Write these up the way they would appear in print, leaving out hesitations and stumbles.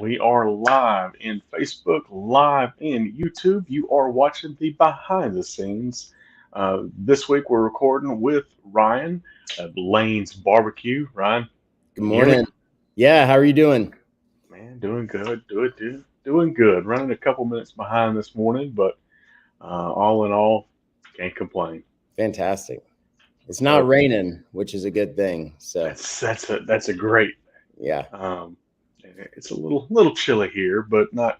We are live in Facebook, live in YouTube. You are watching the behind the scenes. This week we're recording with Ryan at Lane's Barbecue. Ryan, Good can you hear me? morning. Yeah, how are you doing? Man, doing good, doing good. Running a couple minutes behind this morning, but all in all, can't complain. Fantastic. It's not So raining, which is a good thing. So, that's a great. yeah, Um, it's a little chilly here, but not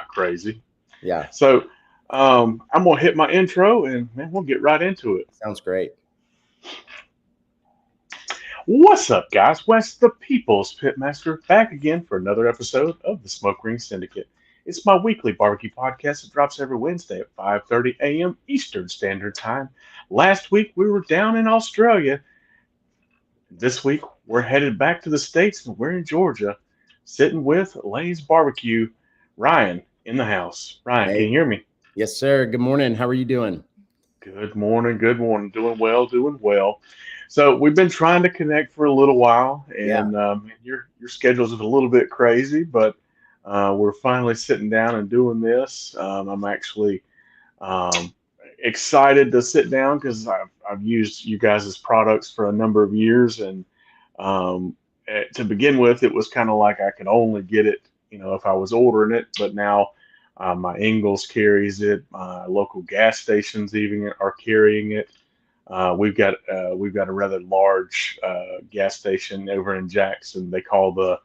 crazy. yeah, So I'm gonna hit my intro and man, we'll get right into it. sounds great. What's up, guys? Wes the People's Pitmaster back again for another episode of the Smoke Ring Syndicate. It's my weekly barbecue podcast that drops every Wednesday at 5:30 a.m. Eastern Standard Time. Last week we were down in Australia. This week we're headed back to the States and we're in Georgia, sitting with Lay's Barbecue. Ryan in the house. Ryan, can Hey, you hear me? yes, sir. Good morning. How are you doing? Good morning. Good morning. Doing well. Doing well. So we've been trying to connect for a little while, Yeah, and your schedule's a little bit crazy, but we're finally sitting down and doing this. I'm actually um, excited to sit down because I've used you guys' products for a number of years, and to begin with, it was kind of like I could only get it, if I was ordering it, but now. My Ingles carries it. My local gas stations even are carrying it. We've got a rather large gas station over in Jackson. They call the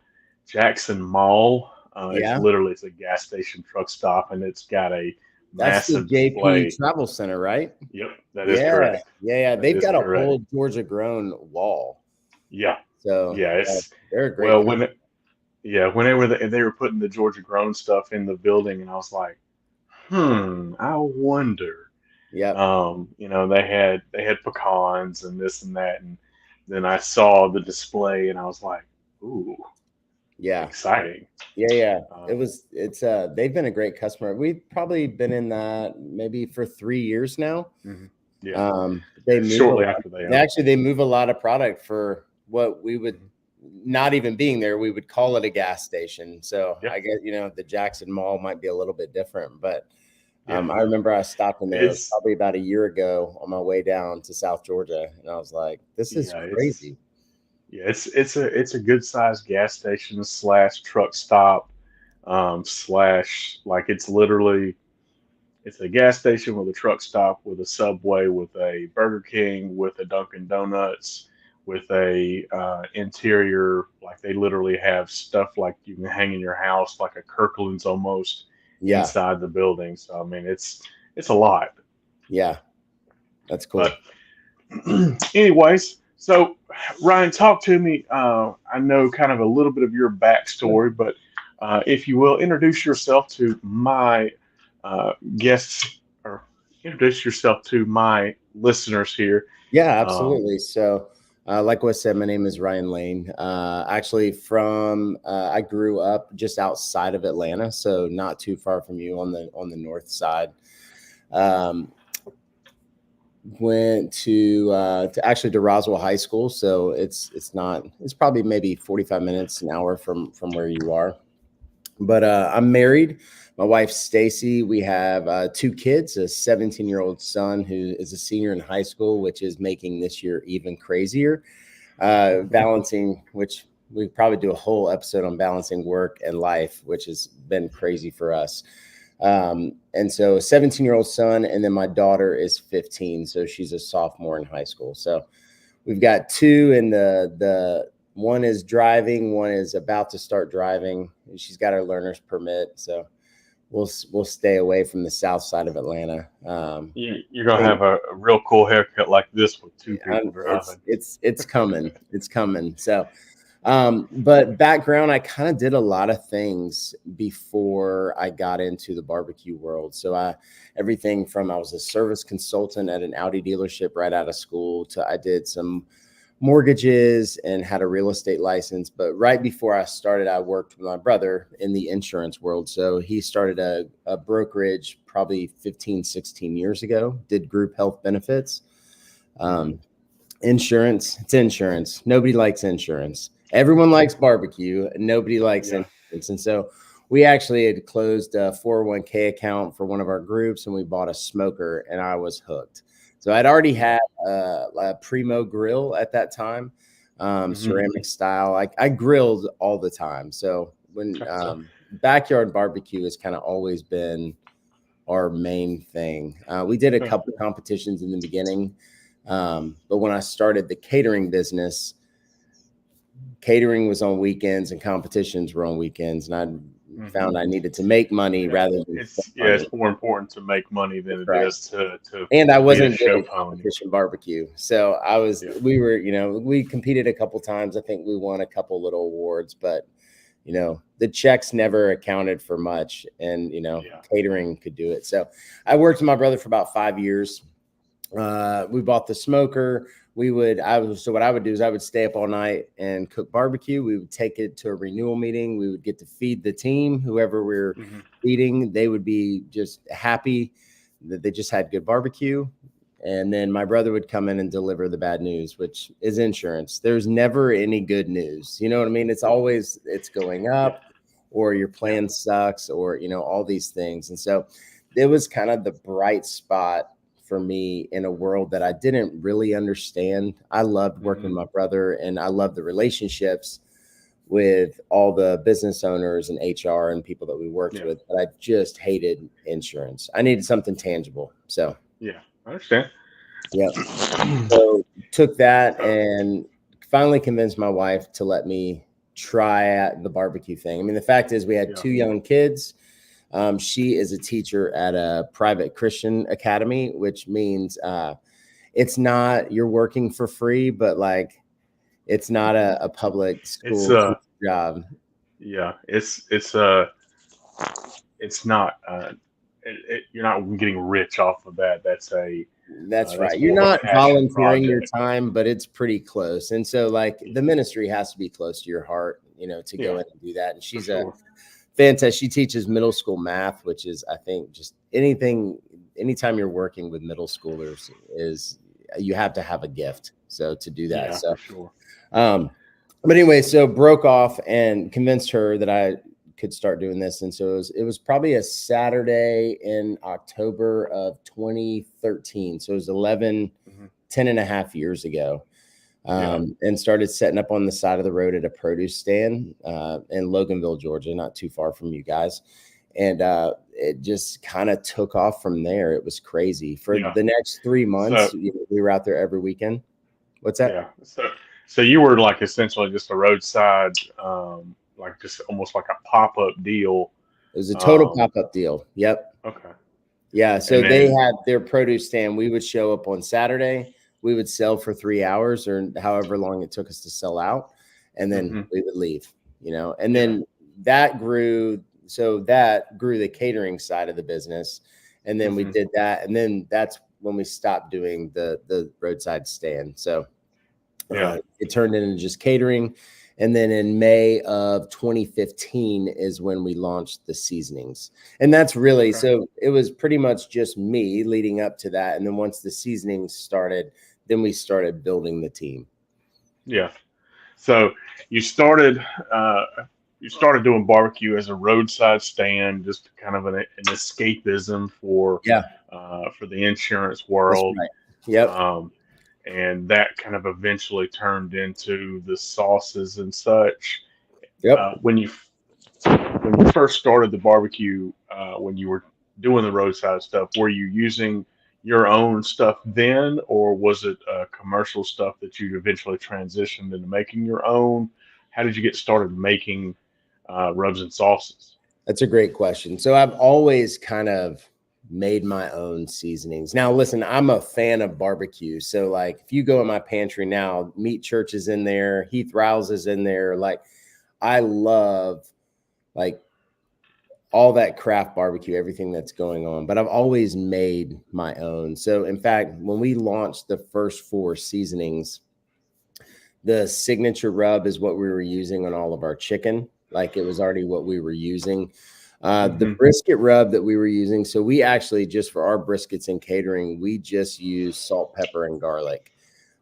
Jackson Mall. yeah. It's a gas station truck stop, and it's got a That's the massive JP display. Travel Center, right? Yep, that is Yeah, correct. yeah, yeah. That They've is got a correct. whole Georgia grown wall. Yeah, So, yeah. It's they're a great well company. whenever they were putting the Georgia Grown stuff in the building, and I was like, I wonder. Yep. They had pecans and this and that, and then I saw the display and I was like, "Ooh, Yeah. exciting!" Yeah, yeah. Um, They've been a great customer. We've probably been in that maybe for 3 years now. mhm. Yeah, They move a shortly lot. after they They opened. actually they move a lot of product for what we would Mhm. not even being there, we would call it a gas station. So Yeah, I guess the Jackson Mall might be a little bit different, but yeah, I remember I stopped in there it's probably about a year ago on my way down to South Georgia, and I was like, "This is yeah, it's crazy." yeah, it's a good sized gas station slash truck stop slash like it's a gas station with a truck stop with a Subway with a Burger King with a Dunkin' Donuts with a interior like they literally have stuff like you can hang in your house like a Kirkland's almost Yeah, inside the building. So I mean it's a lot. yeah, that's But cool. anyways, so Ryan, talk to me. I know kind of a little bit of your backstory, but if you will, introduce yourself to my guests or introduce yourself to my listeners here. Yeah, Um, absolutely. So, like I said, my name is Ryan Lane. Actually, I grew up just outside of Atlanta, so not too far from you on the north side. Um, Went to actually to Roswell High School, so it's probably maybe 45 minutes an hour from where you are. But I'm married. My wife Stacy. We have two kids: a 17-year-old son who is a senior in high school, which is making this year even crazier. Balancing, which we probably do a whole episode on balancing work and life, which has been crazy for us. And so 17-year-old son, and then my daughter is 15, so she's a sophomore in high school. So we've got two, and the one is driving, one is about to start driving. She's got her learner's permit, so we'll stay away from the south side of Atlanta. you're gonna Hey, have a real cool haircut like this with two people it's driving. it's coming, it's coming. So, but background, I kind of did a lot of things before I got into the barbecue world. So everything from I was a service consultant at an Audi dealership right out of school to I did some mortgages and had a real estate license. But right before I started, I worked with my brother in the insurance world. So he started a brokerage probably 15, 16 years ago, did group health benefits. Mhm. Um, Insurance, it's insurance. Nobody likes insurance. Everyone likes barbecue. Nobody likes Yeah, insurance. investments. And so we actually had closed a 401k account for one of our groups, and we bought a smoker, and I was hooked. So I'd already had a Primo grill at that time, Hmm. ceramic style. I grilled all the time. So when Okay. So backyard barbecue has kind of always been our main thing. We did a okay. couple competitions in the beginning, but when I started the catering business, catering was on weekends and competitions were on weekends, and I Hmm. found I needed to make money Yeah, rather than spend it's money. it's more important to make money than That's it right. is to And I be a wasn't good show at pony. competition barbecue. So Yeah. we were, we competed a couple times. I think we won a couple little awards, but the checks never accounted for much, and Yeah. catering could do it. So I worked with my brother for about 5 years. We bought the smoker. So what I would do is I would stay up all night and cook barbecue. We would take it to a renewal meeting. We would get to feed the team, whoever we're Hmm. feeding. They would be just happy that they just had good barbecue. And then my brother would come in and deliver the bad news, which is insurance. There's never any good news. You know what I mean? It's always it's going Yeah. up, or your Yeah. plan sucks, or all these things. And so it was kind of the bright spot for me in a world that I didn't really understand. I loved working Hmm. with my brother, and I loved the relationships with all the business owners and HR and people that we worked Yeah. with, but I just hated insurance. I needed something tangible. So, Yeah. I understand. yeah. So took that So and finally convinced my wife to let me try at the barbecue thing. I mean, the fact is we had yeah. two young kids. She is a teacher at a private Christian academy, which means it's not you're working for free, but like it's not a public It's school teacher job. yeah. It's not you're not getting rich off of that. That's right. That's You're more of a not passion volunteering your project. time, but it's pretty close. And so, like, Yeah. the ministry has to be close to your heart, to go Yeah. in and do that. And For she's a sure. fantastic. She teaches middle school math, which is, I think, just anytime you're working with middle schoolers, is you have to have a gift. So to do that. Yeah. So For sure. Um, but anyway, so broke off and convinced her that I could start doing this. And so it was probably a Saturday in October of 2013. So it was 11, Hmm. 10 and a half years ago. Yeah. And started setting up on the side of the road at a produce stand in Loganville, Georgia, not too far from you guys. And it just kind of took off from there. It was crazy. For Yeah. the next 3 months, So we were out there every weekend. What's that? yeah. So you were like essentially just a roadside, like just almost like a pop up deal. It was a total Um, pop-up deal. Yep. okay. Yeah. So And they then had their produce stand. We would show up on Saturday. We would sell for 3 hours or however long it took us to sell out. And then hmm. we would leave, and Yeah. then that grew. So that grew the catering side of the business. And then we Hmm. did that. And then that's when we stopped doing the roadside stand. So Yeah. it turned into just catering. And then in May of 2015 is when we launched the seasonings. And that's really Okay. so it was pretty much just me leading up to that. And then once the seasonings started, then we started building the team. Yeah. So you started uh, you started doing barbecue as a roadside stand, just kind of an escapism Yeah, for the insurance that's world, right. Yep. um, and that kind of eventually turned into the sauces and such. Yep. When you first started the barbecue, when you were doing the roadside stuff, were you using your own stuff then, or was it commercial stuff that you eventually transitioned into making your own? How did you get started making rubs and sauces? That's a great question. So I've always kind of made my own seasonings. Now, listen, I'm a fan of barbecue. So, like, if you go in my pantry now, Meat Church is in there, Heath Rouse is in there. Like, I love like all that craft barbecue, everything that's going on, but I've always made my own. So, in fact, when we launched the first four seasonings, the signature rub is what we were using on all of our chicken. Like it was already what we were using. The Hmm. brisket rub that we were using. So we actually just for our briskets and catering, we just use salt, pepper, and garlic.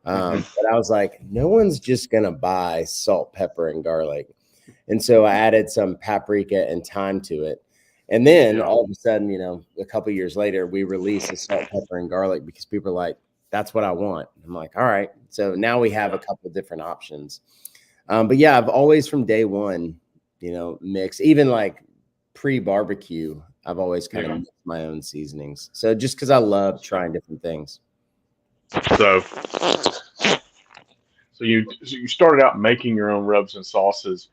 Hmm. But I was like, no one's just gonna buy salt, pepper, and garlic. And so I added some paprika and thyme to it. And then Yeah. all of a sudden, a couple years later, we released the salt, pepper, and garlic because people are like, that's what I want. I'm like, all right. So now we have a Yeah. couple of different options. But yeah, I've always from day one, mixed, even like pre-barbecue, I've always kind of Yeah. mixed my own seasonings. So just because I love trying different things. So, so you started out making your own rubs and sauces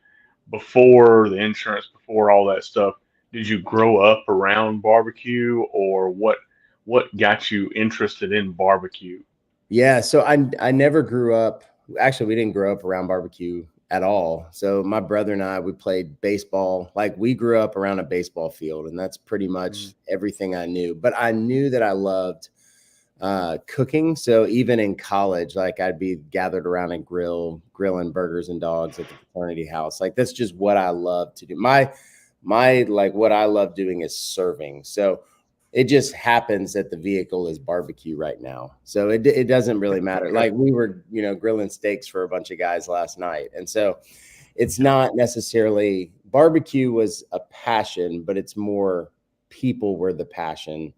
before the insurance, before all that stuff. Did you grow up around barbecue, or what got you interested in barbecue? Yeah, so I never grew up. Actually, we didn't grow up around barbecue at all. So my brother and I, we played baseball. Like we grew up around a baseball field, and that's pretty Mm. much everything I knew. But I knew that I loved cooking. So even in college, like I'd be gathered around a grill, grilling burgers and dogs at the fraternity house. Like that's just what I love to do. My like what I love doing is serving. So it just happens that the vehicle is barbecue right now. So it doesn't really matter. Okay. Like we were, grilling steaks for a bunch of guys last night. And so it's Yeah. not necessarily barbecue was a passion, but it's more people were the passion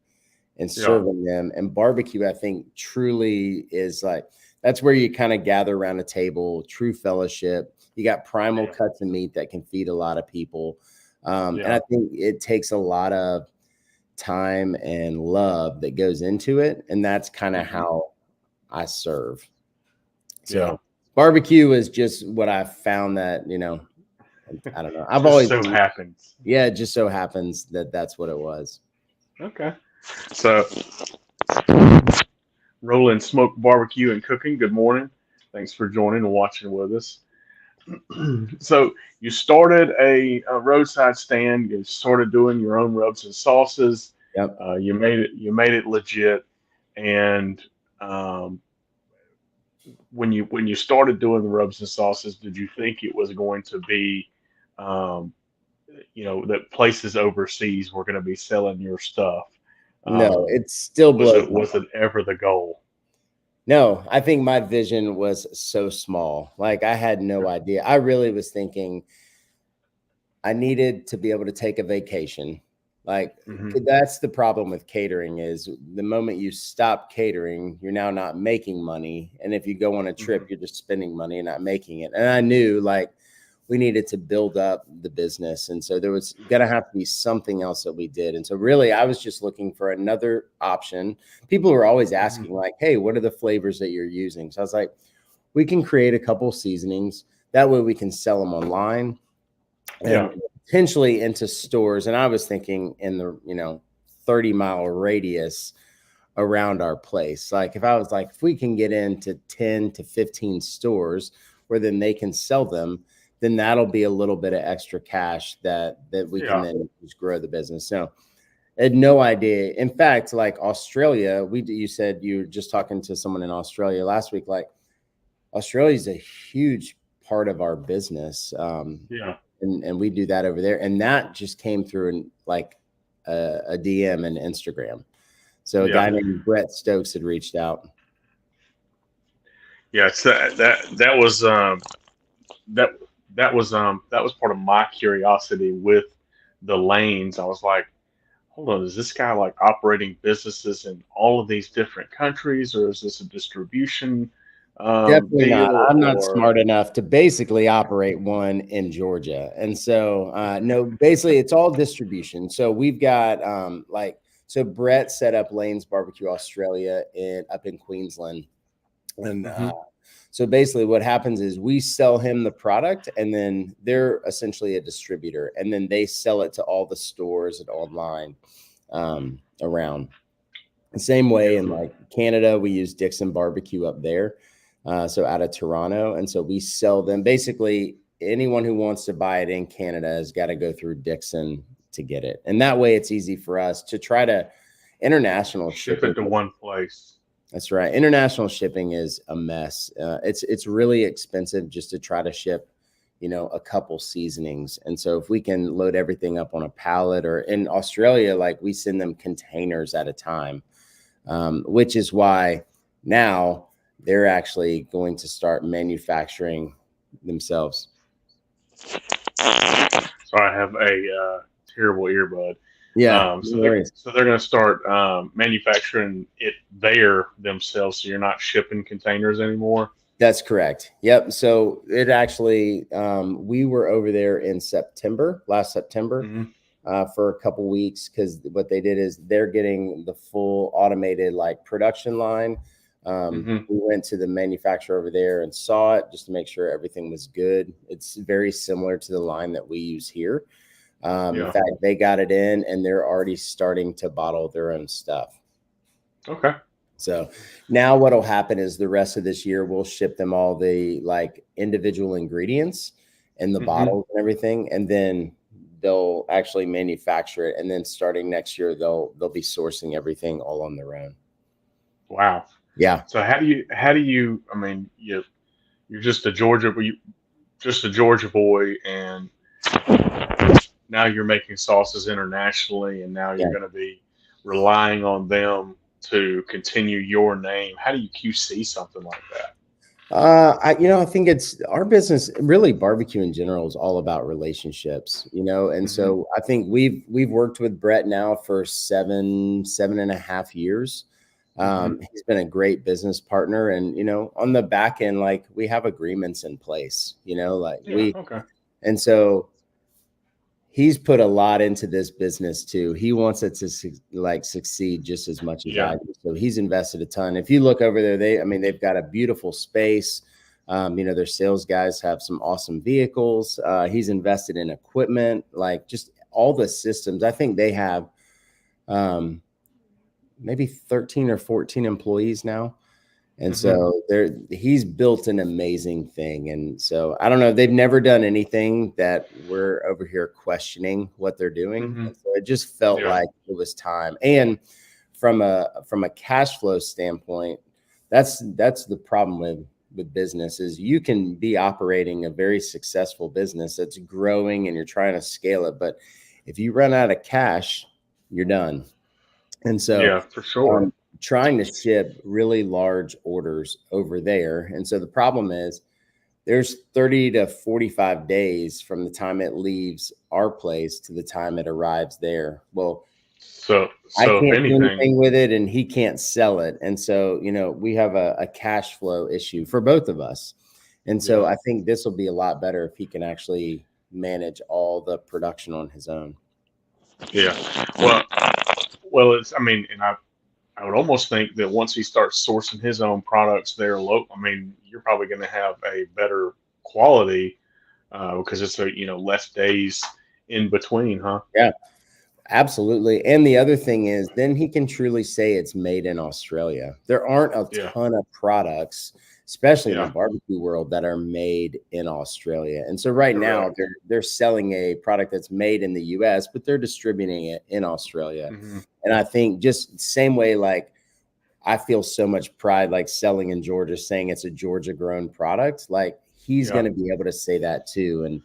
and Yeah. serving them. And barbecue, I think, truly is like that's where you kind of gather around a table, true fellowship. You got primal Yeah. cuts of meat that can feed a lot of people. And Yeah. I think it takes a lot of time and love that goes into it. And that's kind of Hmm. how I serve. Yeah. So barbecue is just what I found that, I don't know. I've Just always so been, happens. yeah, it just so happens that that's what it was. Okay. So, Rolling Smoke Barbecue and Cooking, good morning. Thanks for joining and watching with us. So, you started a roadside stand. You started doing your own rubs and sauces. Yep. You made it legit. And um, when you started doing the rubs and sauces, did you think it was going to be, um, that places overseas were going to be selling your stuff? No, Um, it still was blows it my was it ever the goal? No, I think my vision was so small. Like I had no idea. I really was thinking I needed to be able to take a vacation. Like Hmm. that's the problem with catering is the moment you stop catering, you're now not making money. And if you go on a trip, Hmm. you're just spending money and not making it. And I knew like we needed to build up the business. And so there was going to have to be something else that we did. And so really I was just looking for another option. People were always Hmm. asking like, "Hey, what are the flavors that you're using?" So I was like, we can create a couple seasonings. That way we can sell them online Yeah. and potentially into stores. And I was thinking in the, 30-mile radius around our place. Like if I was like, if we can get into 10 to 15 stores where then they can sell them, then that'll be a little bit of extra cash that we can Yeah. then just grow the business. So I had no idea. In fact, like Australia, you said you were just talking to someone in Australia last week. Like Australia is a huge part of our business. Yeah. And we do that over there. And that just came through in like a DM and Instagram. So a Yeah. guy named Brett Stokes had reached out. Yeah. It's that that was part of my curiosity with the lanes. I was like, hold on, is this guy like operating businesses in all of these different countries, or is this a distribution Definitely not. deal? I'm not Or smart enough to basically operate one in Georgia. And so, no, basically it's all distribution. So we've got so Brett set up Lane's Barbecue Australia up in Queensland. And Mhm. so basically what happens is we sell him the product and then they're essentially a distributor and then they sell it to all the stores and online around. The same way in Beautiful. like Canada, we use Dixon Barbecue up there. So out of Toronto. And so we sell them basically anyone who wants to buy it in Canada has got to go through Dixon to get it. And that way it's easy for us to try to international Ship shipping. it to one place. That's right. International shipping is a mess. It's really expensive just to try to ship, a couple seasonings. And so if we can load everything up on a pallet or in Australia, like we send them containers at a time, which is why now they're actually going to start manufacturing themselves. So I have a terrible earbud. Yeah, no So worries. they're going to start manufacturing it there themselves. So you're not shipping containers anymore. That's correct. Yep. So it actually, we were over there in last September, Hmm. for a couple weeks because what they did is they're getting the full automated like production line. Hmm. We went to the manufacturer over there and saw it just to make sure everything was good. It's very similar to the line that we use here. In Yeah. fact, they got it in and they're already starting to bottle their own stuff. Okay. So now what'll happen is the rest of this year we'll ship them all the like individual ingredients and the Hmm. bottles and everything, and then they'll actually manufacture it. And then starting next year, they'll be sourcing everything all on their own. Wow. Yeah. So how do you? I mean, you're just a just a Georgia boy, and now you're making sauces internationally, and now you're Yeah. going to be relying on them to continue your name. How do you QC something like that? I think it's our business, really barbecue in general is all about relationships, and Hmm. so I think we've worked with Brett now for 7.5 years. Hmm. He's been a great business partner, and on the back end, like we have agreements in place, like Yeah. Okay. and so he's put a lot into this business too. He wants it to succeed just as much as Yeah. I do. So he's invested a ton. If you look over there, they've got a beautiful space. Their sales guys have some awesome vehicles. He's invested in equipment, like just all the systems. I think they have um, maybe 13 or 14 employees now. And Hmm. so he's built an amazing thing. And so I don't know, they've never done anything that we're over here questioning what they're doing. Hmm. And so it just felt Yeah. like it was time. And from a cash flow standpoint, that's the problem with business is you can be operating a very successful business that's growing and you're trying to scale it. But if you run out of cash, you're done. And so Yeah. For sure. trying to ship really large orders over there. And so the problem is there's 30 to 45 days from the time it leaves our place to the time it arrives there. Well, I So if can't do anything, anything with it and he can't sell it. And so, we have a cash flow issue for both of us. And so yeah. I think this will be a lot better if he can actually manage all the production on his own. Yeah. Well, it's. I mean, and I would almost think that once he starts sourcing his own products there, local. I mean, you're probably going to have a better quality because it's a less days in between, huh? Yeah. Absolutely. And the other thing is, then he can truly say it's made in Australia. There aren't a Yeah. ton of products, especially in the Yeah. barbecue world, that are made in Australia. And so right now Correct. they're selling a product that's made in the US, but they're distributing it in Australia. Hmm. And I think just same way, like I feel so much pride like selling in Georgia, saying it's a Georgia grown product. Like he's Yeah. going to be able to say that too. And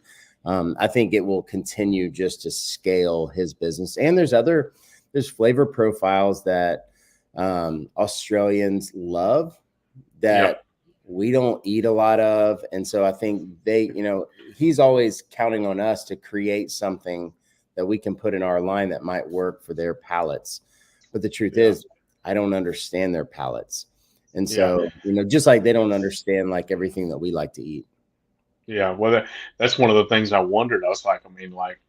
I think it will continue just to scale his business. And there's flavor profiles that Australians love Yeah. that we don't eat a lot of. And so I think he's always counting on us to create something that we can put in our line that might work for their palates. But the truth Yeah. is, I don't understand their palates. And Yeah. so, just like they don't understand like everything that we like to eat. Yeah. Well, that's one of the things I wondered. I was like, I mean, like,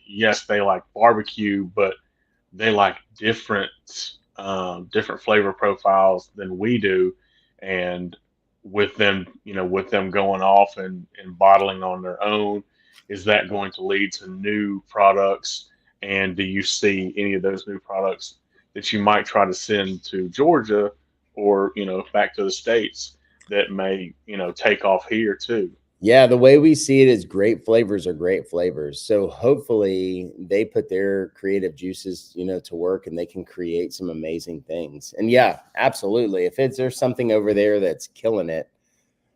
yes, they like barbecue, but they like different flavor profiles than we do, and with them going off and bottling on their own, is that going to lead to new products? And do you see any of those new products that you might try to send to Georgia or back to the states that may take off here too? Yeah, the way we see it is great flavors are great flavors. So hopefully they put their creative juices, to work and they can create some amazing things. And yeah, absolutely. If there's something over there that's killing it,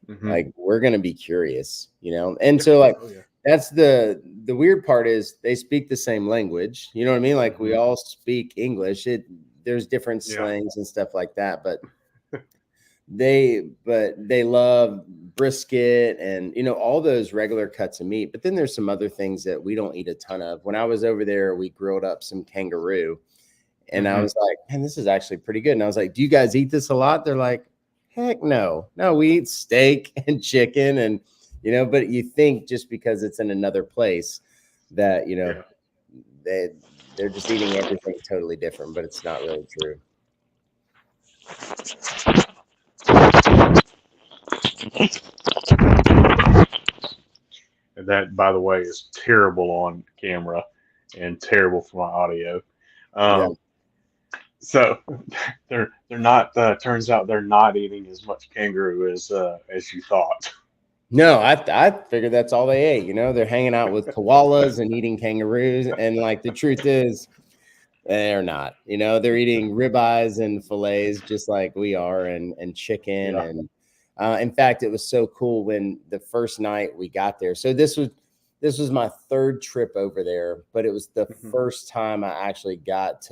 Hmm. like we're gonna be curious, And Yeah. so like Oh yeah. that's the weird part is they speak the same language. You know what I mean? Like we Hmm. all speak English. There's different Yeah. slangs and stuff like that, but they love brisket and all those regular cuts of meat. But then there's some other things that we don't eat a ton of. When I was over there, we grilled up some kangaroo, and I Hmm. was like, man, this is actually pretty good. And I was like, do you guys eat this a lot? They're like, heck no. No, we eat steak and chicken and but you think just because it's in another place that, Yeah. they they're just eating everything totally different, but it's not really true. And that, by the way, is terrible on camera and terrible for my audio. Yeah. Um, so they're not. Turns out they're not eating as much kangaroo as you thought. No, I figured that's all they ate. They're hanging out with koalas and eating kangaroos. And like the truth is, they're not. They're eating ribeyes and fillets just like we are, and chicken. Yeah. And in fact, it was so cool when the first night we got there. So this was my third trip over there, but it was the Hmm. first time I actually got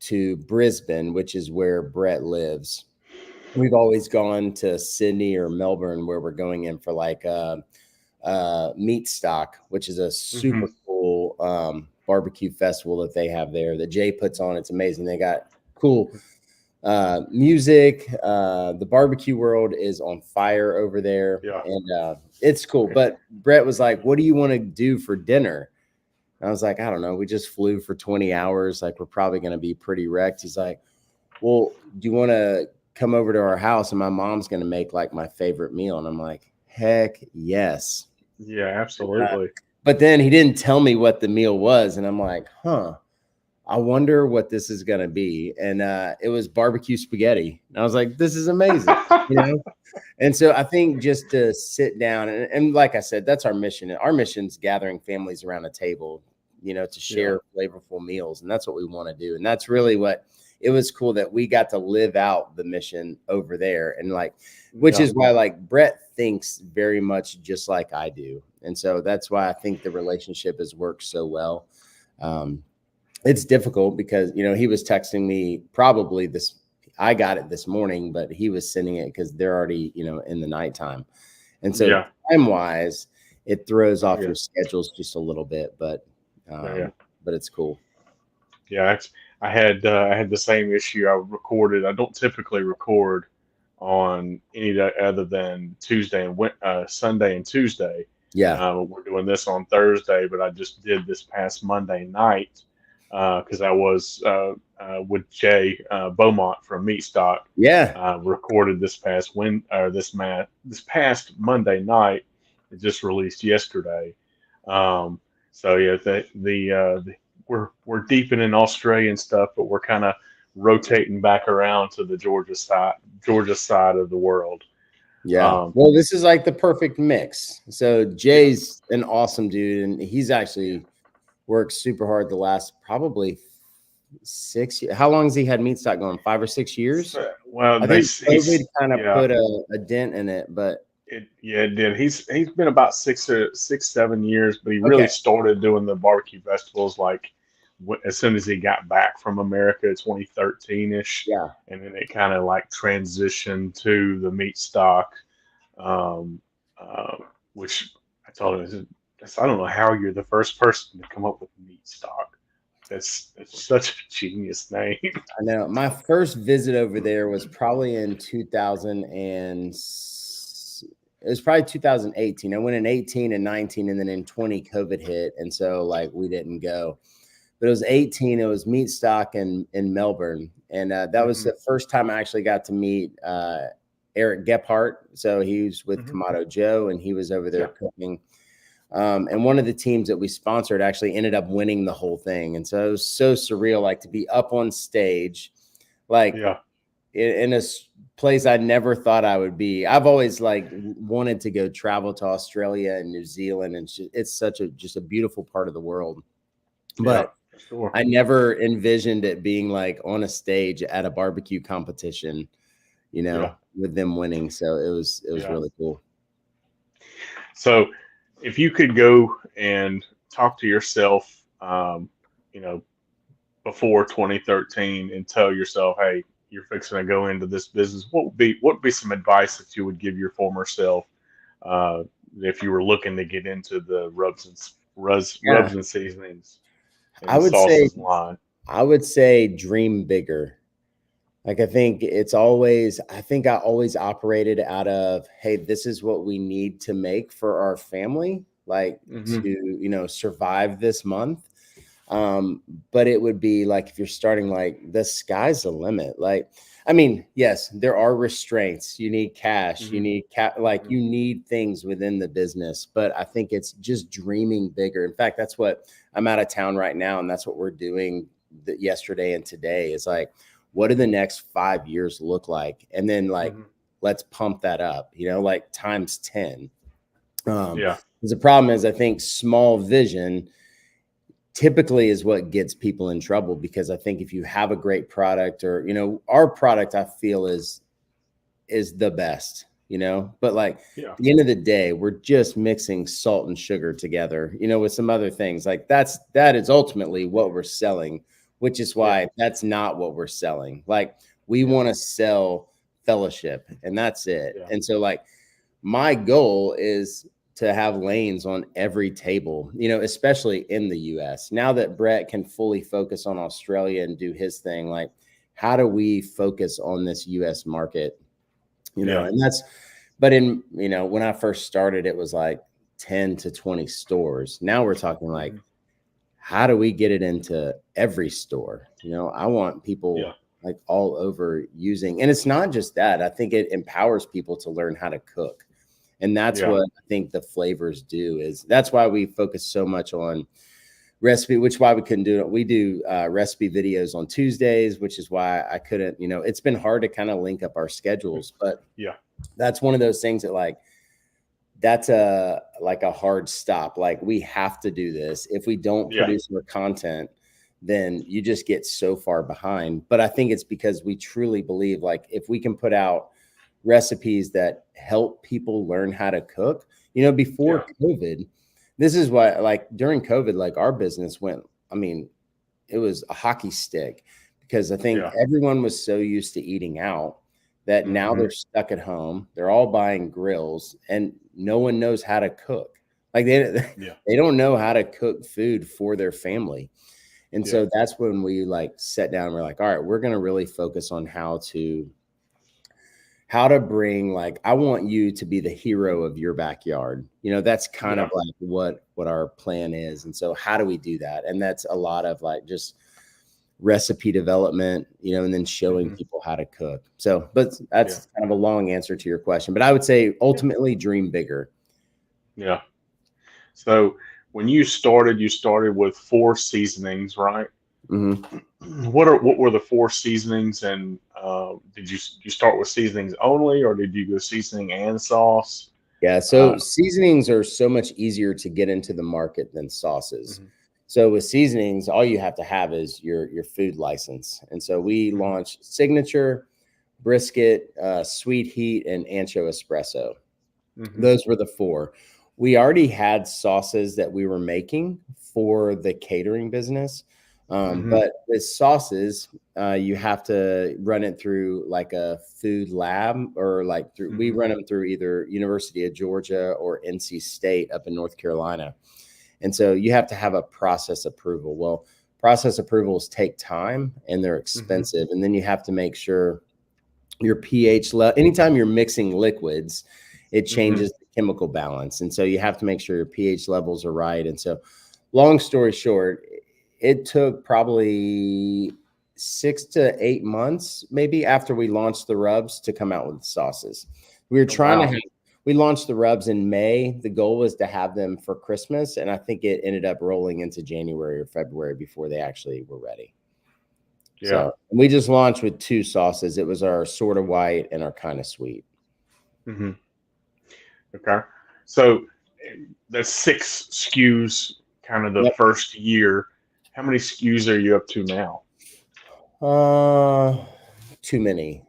to Brisbane, which is where Brett lives. We've always gone to Sydney or Melbourne, where we're going in for like meat stock, which is a Hmm. super cool barbecue festival that they have there that Jay puts on. It's amazing. They got cool music. The barbecue world is on fire over there, Yeah. and it's cool. But Brett was like, what do you want to do for dinner? And I was like, I don't know. We just flew for 20 hours. Like, we're probably going to be pretty wrecked. He's like, well, do you want to come over to our house and my mom's going to make like my favorite meal? And I'm like, heck yes. Yeah. Uh, Absolutely. but then he didn't tell me what the meal was. And I'm like, I wonder what this is going to be. And it was barbecue spaghetti. And I was like, this is amazing. You know? And so I think just to sit down and like I said, that's our mission. Our mission's gathering families around a table, to Yeah. share flavorful meals. And that's what we want to do. And that's really what it was cool that we got to live out the mission over there. And like, which Yeah. is why like Brett thinks very much just like I do. And so that's why I think the relationship has worked so well. Um, it's difficult because he was texting me probably this. I got it this morning, but he was sending it because they're already in the nighttime, and so Yeah. time wise, it throws off Yeah. your schedules just a little bit. But Yeah. it's cool. Yeah. I had the same issue. I recorded. I don't typically record on any day other than Tuesday and Sunday and Tuesday. Yeah, We're doing this on Thursday, but I just did this past Monday night because I was with Jay Beaumont from Meat Stock. yeah, Recorded this past Monday night. It just released yesterday. Um, so yeah, we're deep in Australian stuff, but we're kind of rotating back around to the Georgia side of the world. yeah. Um, Well, this is like the perfect mix. So yeah, Jay's an awesome dude, and he's actually worked super hard the last probably 6 years. How long has he had meat stock going? 5 or 6 years? well, I think COVID he's kind of yeah, put a dent in it, but it did. He's been about 6 7 years, but he really okay. started doing the barbecue festivals like as soon as he got back from America, 2013 ish, Yeah. and then it kind of like transitioned to the meat stock, um, uh, which I told him, I don't know how you're the first person to come up with meat stock. That's such a genius name. I know. My first visit over there was probably in 2000 and it was probably 2018. I went in 18 and 19 and then in 20 COVID hit. And so like we didn't go. But it was 18. It was meat stock in Melbourne. And that was Hmm. the first time I actually got to meet Eric Gephardt. So he was with Hmm. Kamado Joe and he was over there Yeah, cooking. And one of the teams that we sponsored actually ended up winning the whole thing. And so it was so surreal, like to be up on stage, like yeah, in place I never thought I would be. I've always like wanted to go travel to Australia and New Zealand. And it's such just a beautiful part of the world. yeah, But for sure. I never envisioned it being like on a stage at a barbecue competition, Yeah, with them winning. So it was yeah. really cool. So, if you could go and talk to yourself, you know, before 2013 and tell yourself, hey, you're fixing to go into this business, what would be some advice that you would give your former self uh, if you were looking to get into the Yeah, rubs and seasonings I and would say sauces line? I would say dream bigger. Like I think I always operated out of, hey, this is what we need to make for our family, like Hmm. to, survive this month. Um, but it would be like if you're starting, like the sky's the limit. Like, I mean, yes, there are restraints. You need cash, you Hmm. need like you need things within the business. But I think it's just dreaming bigger. In fact, that's what I'm out of town right now, and that's what we're doing yesterday and today is like, what do the next 5 years look like? And then like, Hmm. let's pump that up, like times 10. Yeah, Because the problem is, I think small vision typically is what gets people in trouble, because I think if you have a great product, or our product, I feel is the best, but like yeah, at the end of the day, we're just mixing salt and sugar together, with some other things. Like that is ultimately what we're selling, which is yeah, why that's not what we're selling. Like we yeah, want to sell fellowship, and that's it. yeah, And so like my goal is to have lanes on every table, especially in the US. Now that Brett can fully focus on Australia and do his thing, like how do we focus on this US market? yeah. And that's, but when I first started, it was like 10 to 20 stores. Now we're talking like, Hmm. how do we get it into every store? I want Yeah, people like all over using, and it's not just that. I think it empowers people to learn how to cook. And that's yeah, what I think the flavors do. Is that's why we focus so much on recipe, which why we couldn't do it. We do recipe videos on Tuesdays, which is why I couldn't, it's been hard to kind of link up our schedules, but yeah, that's one of those things that like, that's a like a hard stop. Like we have to do this. If we don't yeah, produce more content, then you just get so far behind. But I think it's because we truly believe like if we can put out recipes that help people learn how to cook, yeah, before COVID, this is why like during COVID, like our business went, I mean, it was a hockey stick, because I think yeah. everyone was so used to eating out that now Hmm. they're stuck at home. They're all buying grills and no one knows how to cook. Like they Yeah, they don't know how to cook food for their family. And yeah, so that's when we like sat down and we're like, all right, we're going to really focus on how to bring, like, I want you to be the hero of your backyard. That's kind yeah. of like what our plan is. And so how do we do that? And that's a lot of like just recipe development, and then showing Hmm. people how to cook. So, but Yeah, that's kind of a long answer to your question. But I would say yeah, ultimately dream bigger. yeah. So when you started with four seasonings, right? Mhm. What were the four seasonings, and did you start with seasonings only, or did you go seasoning and sauce? Yeah, Uh, so seasonings are so much easier to get into the market than sauces. mhm, So with seasonings, all you have to have is your food license. And so we mhm, launched signature, brisket, sweet heat, and ancho espresso. mhm, Those were the four. We already had sauces that we were making for the catering business. mhm, But with sauces, you have to run it through like a food lab, or like we mhm, run them through either University of Georgia or NC State up in North Carolina. And so you have to have a process approval. Well, process approvals take time and they're mhm, expensive. And then you have to make sure your pH level, anytime you're mixing liquids, it mhm. changes the chemical balance. And so you have to make sure your pH levels are right. And so, long story short, it took probably 6 to 8 months, maybe, after we launched the rubs to come out with the sauces. We were Oh, trying to wow. have, we launched the rubs in May. The goal was to have them for Christmas. And I think it ended up rolling into January or February before they actually were ready. Yeah. So we just launched with two sauces. It was our sort of white and our kind of sweet. Mhm. Okay. So that's six SKUs, kind of the Yep. first year. How many SKUs are you up to now? Uh, Too many.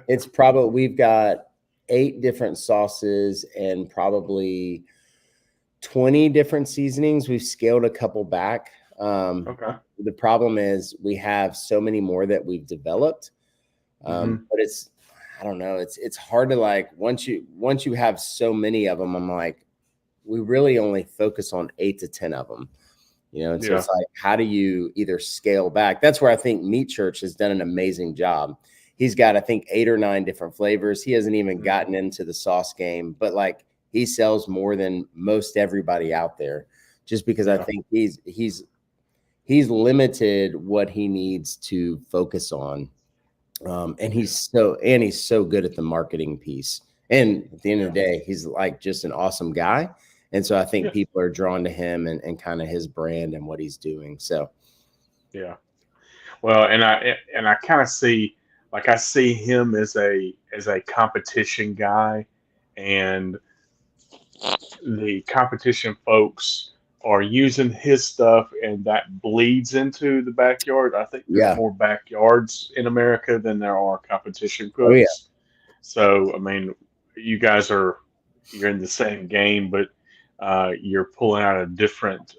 It's probably we've got 8 different sauces and probably 20 different seasonings. We've scaled a couple back. Okay. The problem is we have so many more that we've developed, Hmm. but I don't know, it's hard to like once you have so many of them. I'm like, we really only focus on 8 to 10 of them, and so Yeah. it's like, how do you either scale back? That's where I think Meat Church has done an amazing job. He's got, I think, 8 or 9 different flavors. He hasn't even Hmm. gotten into the sauce game, but like he sells more than most everybody out there, just because I Yeah. think he's limited what he needs to focus on. And Yeah. he's so good at the marketing piece. And at the end of Yeah. the day, he's like just an awesome guy. And so I think Yeah. people are drawn to him and kind of his brand and what he's doing. So Yeah. Well, and I kind of see, like, I see him as a competition guy, and the competition folks are using his stuff, and that bleeds into the backyard. I think there's yeah. more backyards in America than there are competition Oh yeah. cooks. So, I mean, you guys you're in the same game, but you're pulling out of different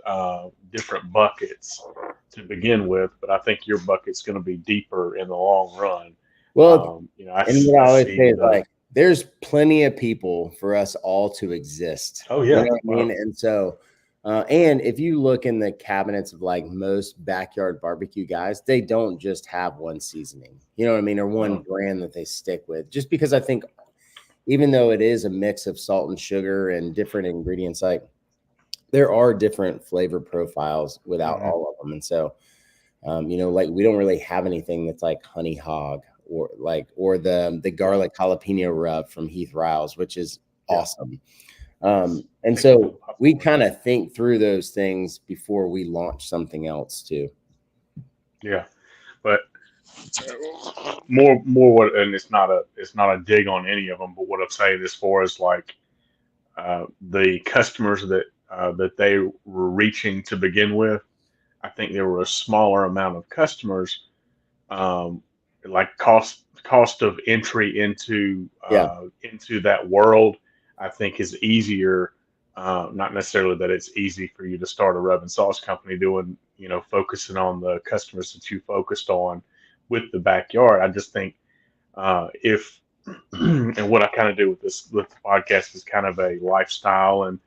buckets to begin with. But I think your bucket's going to be deeper in the long run. Well, and what I I always say see is like, there's plenty of people for us all to exist. Oh You yeah, know what I mean? well, And so, and if you look in the cabinets of like most backyard barbecue guys, they don't just have one seasoning, you know what I mean, or one no, brand that they stick with. Just because I think, even though it is a mix of salt and sugar and different ingredients, like there are different flavor profiles without mhm, all of them. And so, like we don't really have anything that's like honey hog or the yeah, garlic jalapeno rub from Heath Riles, which is yeah. awesome. I And think about so the we popcorn. kind of think through those things before we launch something else too. Yeah, but more what, and it's not a dig on any of them, but what I'm saying this for is like the customers that they were reaching to begin with. I think there were a smaller amount of customers, um, like cost of entry Yeah. into that world. I think is easier. Not necessarily that it's easy for you to start a rub and sauce company doing, focusing on the customers that you focused on with the backyard. I just think if and what I kind of do with the podcast is kind of a lifestyle, and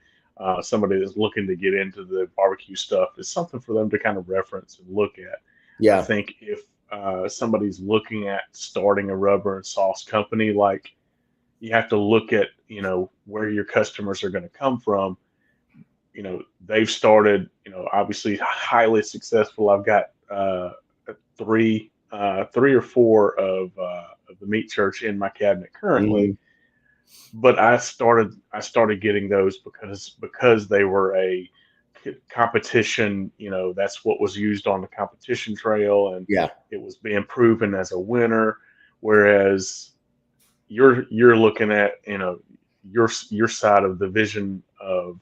somebody that's looking to get into the barbecue stuff is something for them to kind of reference and look at. I Yeah. think if somebody's looking at starting a rubber and sauce company, like, you have to look at, where your customers are going to come from. They've started, obviously highly successful. I've got three or four of the meat church in my cabinet currently, Mhm. but I started getting those because they were a competition. That's what was used on the competition trail, and Yeah. it was being proven as a winner. Whereas you're looking at, your side of the vision of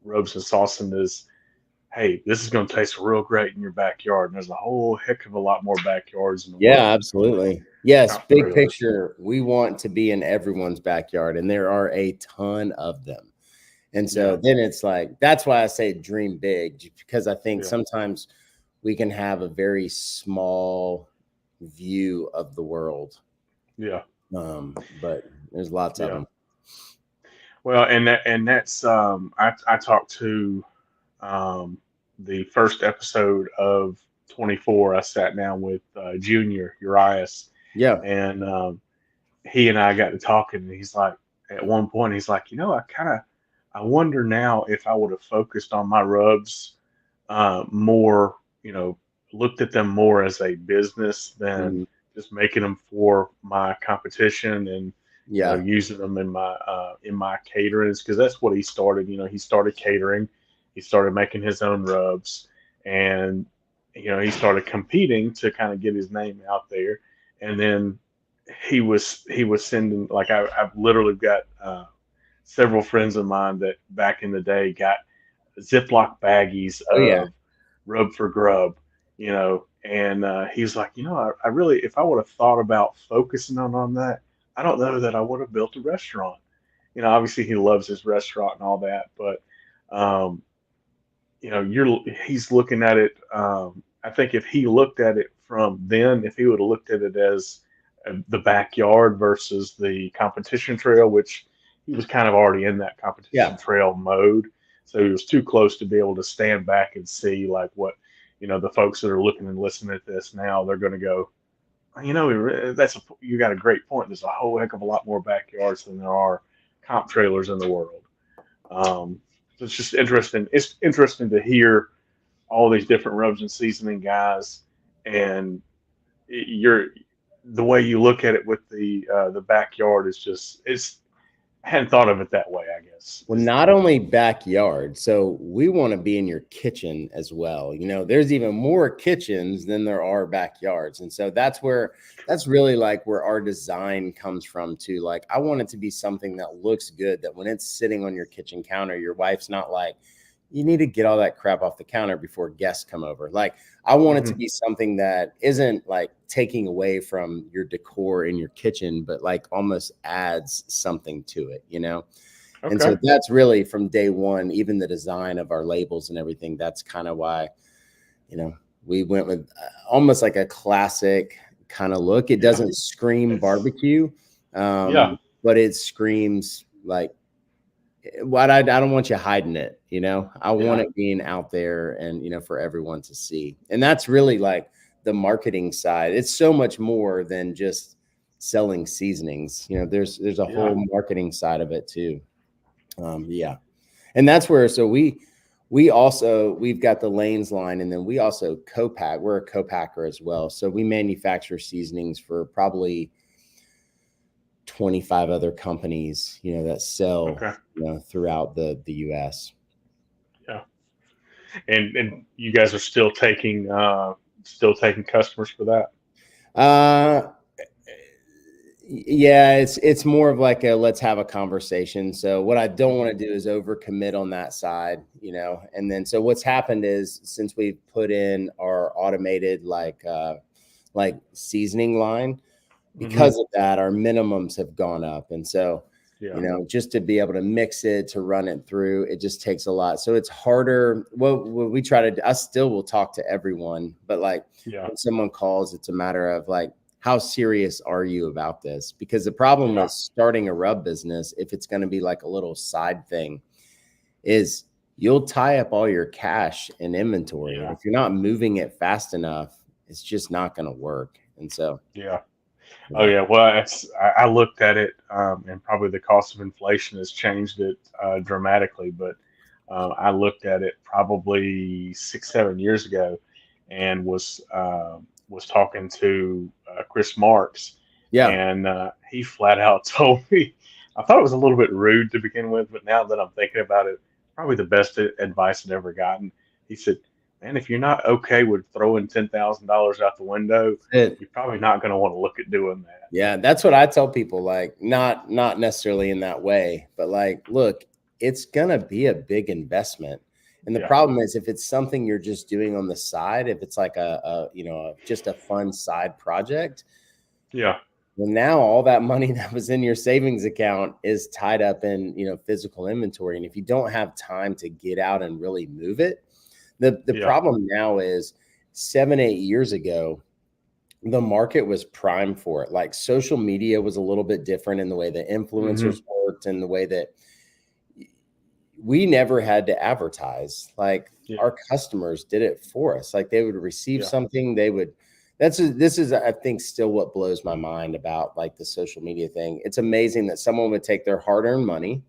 rubs and salsa is, hey, this is going to taste real great in your backyard. And there's a whole heck of a lot more backyards in the Yeah, world absolutely. Yes, out big there that are, picture. We want to be in everyone's backyard, and there are a ton of them. And yeah, so then it's like, that's why I say dream big, because I think yeah, sometimes we can have a very small view of the world. yeah, But there's lots of yeah. them. Well, and that's I talked to um, the first episode of 24. I sat down with Junior Urias, Yeah. and he and I got to talking, and he's like, at one point, he's like, I wonder now if I would have focused on my rubs more, looked at them more as a business than Mhm. just making them for my competition, and Yeah. using them in my caterings, because that's what he started. He started catering, he started making his own rubs, and he started competing to kind of get his name out there, and then he was sending, like, I've literally got several friends of mine that back in the day got Ziploc baggies Oh, yeah. of rub for grub, and he's like, I really, if I would have thought about focusing on that, I don't know that I would have built a restaurant. Obviously he loves his restaurant and all that, but um, he's looking at it. I think if he looked at it from then, if he would have looked at it as the backyard versus the competition trail, which he was kind of already in that competition Yeah. trail mode, so he was too close to be able to stand back and see like what, the folks that are looking and listening at this now, they're going to go, you got a great point. There's a whole heck of a lot more backyards than there are comp trailers in the world. Um, so it's just interesting. It's interesting to hear all these different rubs and seasoning guys, and you're the way you look at it with the backyard is just it's. I hadn't thought of it that way. I guess Well, is not only backyard, so we want to be in your kitchen as well. There's even more kitchens than there are backyards. And so that's really like where our design comes from too. Like I want it to be something that looks good, that when it's sitting on your kitchen counter, your wife's not like, you need to get all that crap off the counter before guests come over. Like I want it to hmm be something that isn't like taking away from your decor in your kitchen, but like almost adds something to it. And okay. so that's really from day one, even the design of our labels and everything. That's kind of why, we went with almost like a classic kind of look. It Yeah, doesn't scream it's barbecue, yeah, but it screams like what I don't want you hiding it. I want yeah, it being out there and, for everyone to see. And that's really like the marketing side. It's so much more than just selling seasonings. There's a yeah. whole marketing side of it too. Yeah. And that's where, so we've got the lanes line, and then we also co-pack. We're a co-packer as well. So we manufacture seasonings for probably 25 other companies, that sell, Okay, throughout the US. yeah. And you guys are still taking customers for that. Uh, yeah, it's more of like a let's have a conversation. So what I don't want hmm to do is overcommit on that side, And then so what's happened is since we've put in our automated like seasoning line, hmm because of that, our minimums have gone up. And so, Yeah, just to be able to mix it, to run it through, it just takes a lot. So it's harder. Well, what we try to do, I still will talk to everyone, but like yeah, when someone calls, it's a matter of like, how serious are you about this? Because the problem yeah, with starting a rub business, if it's going to be like a little side thing, is you'll tie up all your cash and inventory. And yeah, if you're not moving it fast enough, it's just not going to work. And so, yeah. Oh yeah. yeah, well, I looked at it, and probably the cost of inflation has changed it dramatically. But I looked at it probably 6, 7 years ago, and was talking to Chris Marks, Yeah. and he flat out told me. I thought it was a little bit rude to begin with, but now that I'm thinking about it, probably the best advice I'd ever gotten. He said, "Man, if you're not okay with throwing $10,000 out the window, It, you're probably not going to want to look at doing that." yeah, that's what I tell people, like not necessarily in that way, but like, look, it's gonna be a big investment. And the Yeah, problem is if it's something you're just doing on the side, if it's like just a fun side project, yeah, well, now all that money that was in your savings account is tied up in, physical inventory. And if you don't have time to get out and really move it, the yeah, problem now is 7, 8 years ago, the market was primed for it. Like social media was a little bit different in the way that hmm influencers worked and the way that we never had to advertise. Like yeah, our customers did it for us. Like they would receive yeah, something, they would this is I think still what blows my mind about like the social media thing. It's amazing that someone would take their hard-earned money,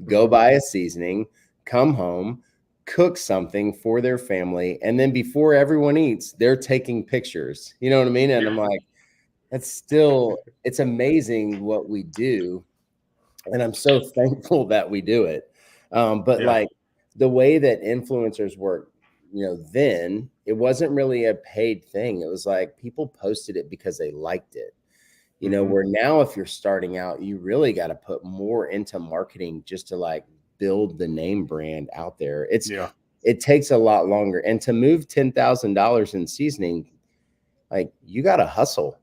go hmm buy a seasoning, come home, cook something for their family, and then before everyone eats, they're taking pictures. You know what I mean? And yeah, I'm like, that's still, it's amazing what we do. And I'm so thankful that we do it. But yeah, like the way that influencers work, then it wasn't really a paid thing. It was like people posted it because they liked it. hmm Where now if you're starting out, you really got to put more into marketing just to like build the name brand out there. yeah, It takes a lot longer. And to move $10,000 in seasoning, like you got to hustle.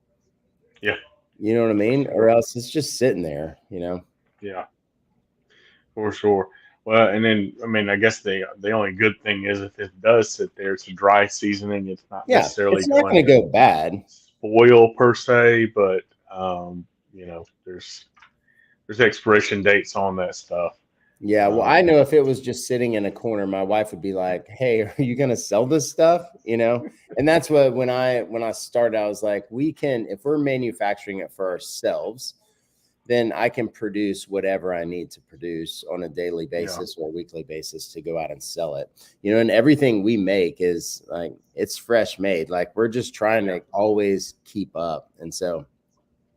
yeah, You know what I for mean? Or sure. else it's just sitting there. Yeah, for sure. Well, and then I mean, I guess the only good thing is if it does sit there, it's a dry seasoning. It's not Yeah, necessarily it's not going going to to go bad. spoil per se, but there's expiration dates on that stuff. Yeah, well, I Um, know if it was just sitting in a corner, my wife would be like, "Hey, are you going to sell this stuff?" You know, and that's what when I started, I was like, "We can if we're manufacturing it for ourselves, then I can produce whatever I need to produce on a daily yeah, basis or a weekly basis to go out and sell it. You know, and everything we make is like it's fresh made. Like we're just trying yeah, to always keep up, and so."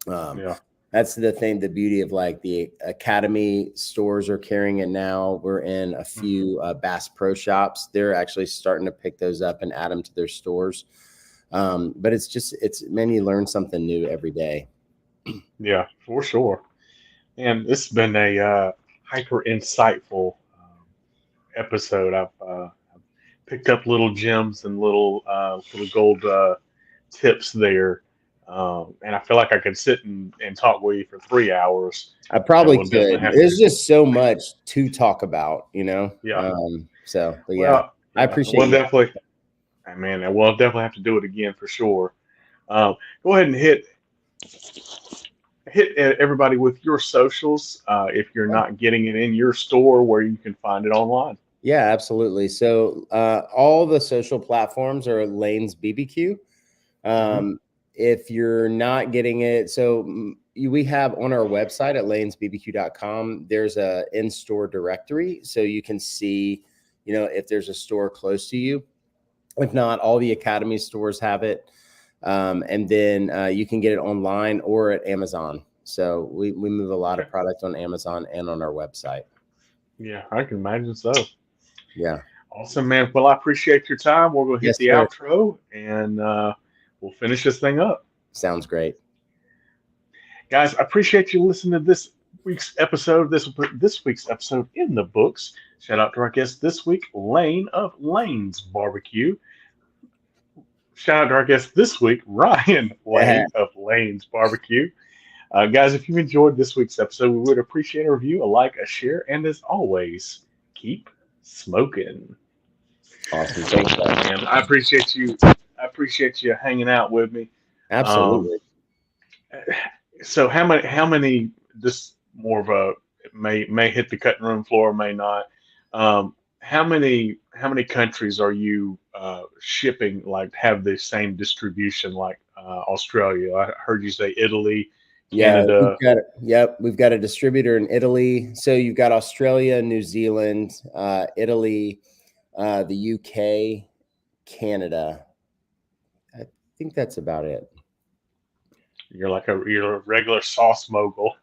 Um, yeah. that's the thing, the beauty of like the Academy stores are carrying it now. We're in a Mhm. few Bass Pro shops. They're actually starting to pick those up and add them to their stores. But man, you learn something new every day. Yeah, for sure. And this has been a hyper insightful episode. I've picked up little gems and little gold tips there. And I feel like I could sit and talk with you for 3 hours, I and probably we'll could. definitely have to. There's just so much to talk about, you know? Yeah. But yeah, Well, I yeah. appreciate We'll you. definitely. I mean, we'll definitely have to do it again for sure. Go ahead and hit everybody with your socials if you're not getting it in your store where you can find it online. Yeah, absolutely. So all the social platforms are Lane's BBQ. Hmm. If you're not getting it, so we have on our website at lanesbbq.com, there's a in-store directory. So you can see, you know, if there's a store close to you. If not, all the Academy stores have it. And then you can get it online or at Amazon. So we move a lot Okay. of product on Amazon and on our website. Yeah, I can imagine so. Yeah. Awesome, man. Well, I appreciate your time. We're going to hit Yes, the sir. outro and we'll finish this thing up. Sounds great. Guys, I appreciate you listening to this week's episode. This will put this week's episode in the books. Shout out to our guest this week, Lane of Lane's Barbecue. Shout out to our guest this week, Ryan Lane of Lane's Barbecue. Guys, if you enjoyed this week's episode, we would appreciate a review, a like, a share, and as always, keep smoking. Awesome. Thanks, guys. And I appreciate you. I appreciate you hanging out with me. Um, Absolutely. so how many this more of a may hit the cutting room floor, may not. How many countries are you shipping, like have the same distribution like Australia? I heard you say Italy, Yeah, Canada. we've got a distributor in Italy. So you've got Australia, New Zealand, Italy, the UK, Canada. I think that's about it. You're a regular sauce mogul.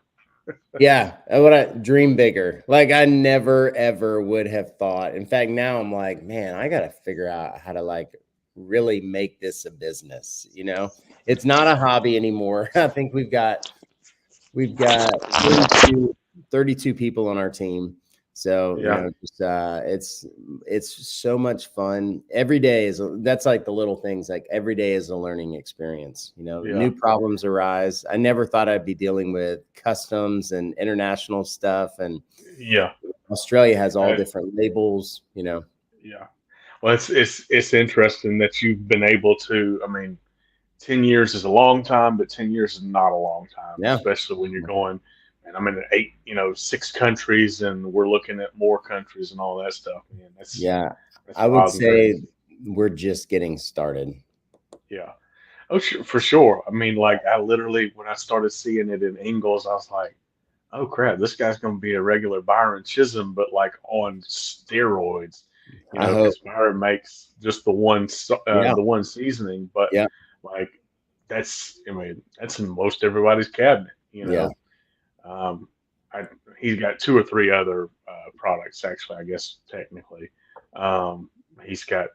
Yeah, I want to dream bigger. Like I never ever would have thought. In fact, now I'm like, man, I got to figure out how to like really make this a business, you know? It's not a hobby anymore. I think we've got 32 people on our team. So, you Yeah, know, just it's so much fun. Every day that's like the little things, like every day is a learning experience. You know, yeah, new problems arise. I never thought I'd be dealing with customs and international stuff. And yeah. Australia has all Uh, different labels, you know. yeah. Well, it's interesting that you've been able to. I mean, 10 years is a long time, but 10 years is not a long time, Yeah. especially when you're going. And I'm in eight, 6 countries, and we're looking at more countries and all that stuff. Man, Yeah. that's I would wild and crazy. say we're just getting started. Yeah. Oh, sure, for sure. I mean, like I literally when I started seeing it in Ingles, I was like, oh crap, this guy's going to be a regular Byron Chisholm, but like on steroids, I hope. because Byron makes just Yeah. the one seasoning, but Yeah. like I mean, that's in most everybody's cabinet. Yeah. Um, I, he's got two or three other products, actually, I guess technically. He's got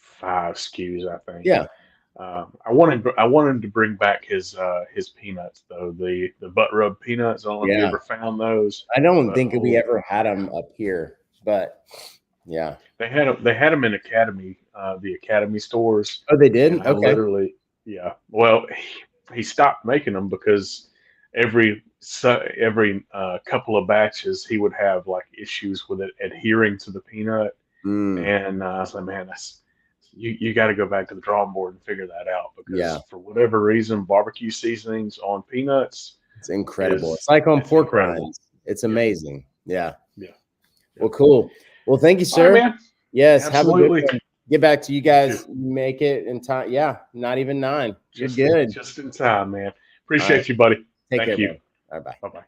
5 SKUs, I think. Yeah. I wanted to bring back his peanuts though, the butt rub peanuts. I don't know if you Yeah. ever found those, I don't but think we oh, ever had them up here, but yeah. they had them in the Academy stores, Oh, they and did? I Okay. literally, yeah. Well, he stopped making them because every couple of batches he would have like issues with it adhering to the peanut. Mm, And I was like, man, that's you got to go back to the drawing board and figure that out because yeah, for whatever reason, barbecue seasonings on peanuts it's incredible. It's is like on it's pork incredible. rinds. It's Yeah, amazing. Yeah. yeah, yeah. Well, cool. Well, thank you, All right, sir. man. Yes. Have a good Absolutely. one. Get back to you You too. guys. Make it in time. Yeah. Not even 9. You're Just good. just in time, man. All right. Appreciate you, buddy. Take Thank care, you. man. All right. Bye. Bye bye.